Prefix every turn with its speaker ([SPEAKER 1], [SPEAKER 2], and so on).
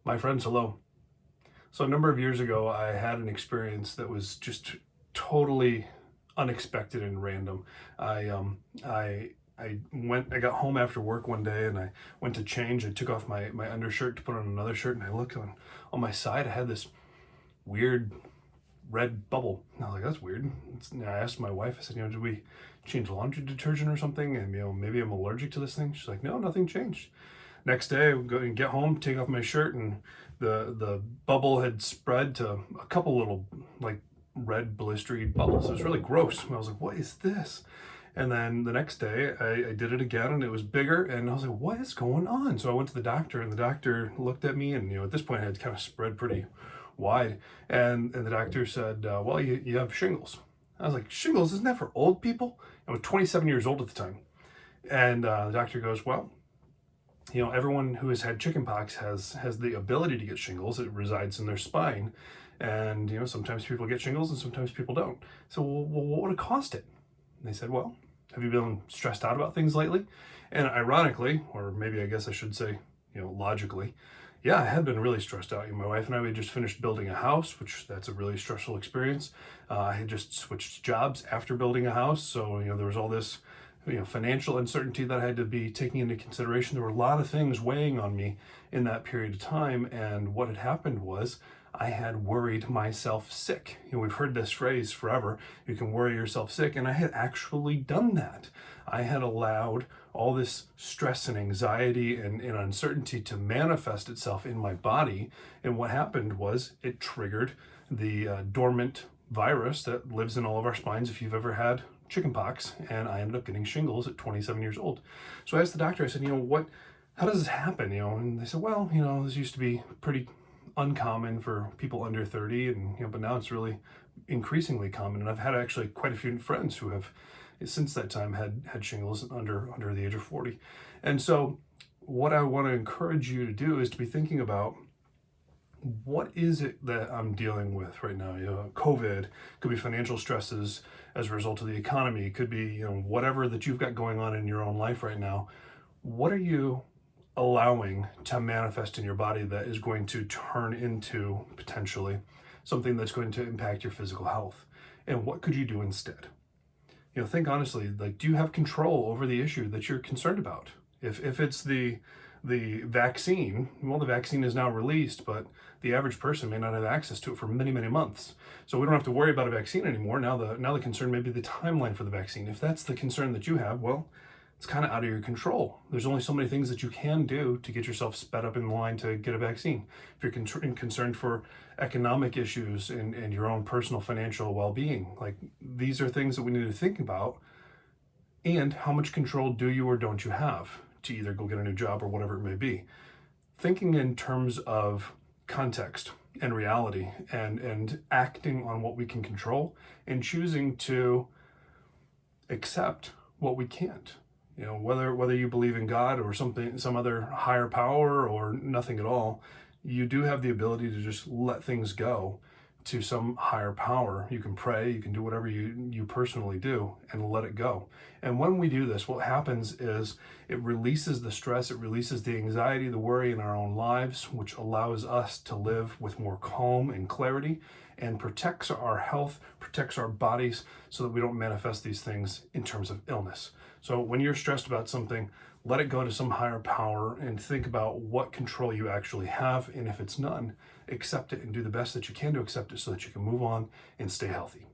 [SPEAKER 1] My friends, hello. So a number of years ago, I had an experience that was just totally unexpected and random. I um I got home after work one day and I went to change. I took off my undershirt to put on another shirt and I looked on my side. I had this weird red bubble. And I was like, that's weird. And I asked my wife, I said, did we change laundry detergent or something? And maybe I'm allergic to this thing. She's like, no, nothing changed. Next day, I would go and get home, take off my shirt, and the bubble had spread to a couple little like red blistery bubbles. It was really gross. And I was like, what is this? And then the next day, I did it again, and it was bigger. And I was like, what is going on? So I went to the doctor, and the doctor looked at me, and at this point, I had kind of spread pretty wide. And the doctor said, well, you have shingles. I was like, shingles? Isn't that for old people? I was 27 years old at the time. And the doctor goes, well, everyone who has had chickenpox has the ability to get shingles. It resides in their spine, and sometimes people get shingles and sometimes people don't. So, well, what would it cost it? And they said, well, have you been stressed out about things lately? And ironically, or maybe I guess I should say, logically, yeah, I had been really stressed out. My wife and I, we had just finished building a house, which that's a really stressful experience. I had just switched jobs after building a house, so there was all this financial uncertainty that I had to be taking into consideration. There were a lot of things weighing on me in that period of time, and what had happened was I had worried myself sick. We've heard this phrase forever, you can worry yourself sick, and I had actually done that. I had allowed all this stress and anxiety and uncertainty to manifest itself in my body, and what happened was it triggered the dormant virus that lives in all of our spines if you've ever had chickenpox, and I ended up getting shingles at 27 years old. So I asked the doctor, I said, how does this happen? And they said, well, this used to be pretty uncommon for people under 30, and but now it's really increasingly common. And I've had actually quite a few friends who have since that time had shingles under the age of 40. And so what I want to encourage you to do is to be thinking about, what is it that I'm dealing with right now? COVID, could be financial stresses as a result of the economy, could be, whatever that you've got going on in your own life right now. What are you allowing to manifest in your body that is going to turn into potentially something that's going to impact your physical health? And what could you do instead? Think honestly, like, do you have control over the issue that you're concerned about? If it's the vaccine, well, the vaccine is now released, but the average person may not have access to it for many, many months. So we don't have to worry about a vaccine anymore. Now the concern may be the timeline for the vaccine. If that's the concern that you have, well, it's kind of out of your control. There's only so many things that you can do to get yourself sped up in line to get a vaccine. If you're concerned for economic issues and your own personal financial well-being, like, these are things that we need to think about. And how much control do you or don't you have to either go get a new job or whatever it may be? Thinking in terms of context and reality, and acting on what we can control and choosing to accept what we can't. Whether you believe in God or something, some other higher power, or nothing at all, you do have the ability to just let things go to some higher power. You can pray, you can do whatever you personally do and let it go. And when we do this, what happens is it releases the stress, it releases the anxiety, the worry in our own lives, which allows us to live with more calm and clarity, and protects our health, protects our bodies, so that we don't manifest these things in terms of illness. So when you're stressed about something, let it go to some higher power and think about what control you actually have. And if it's none, accept it and do the best that you can to accept it so that you can move on and stay healthy.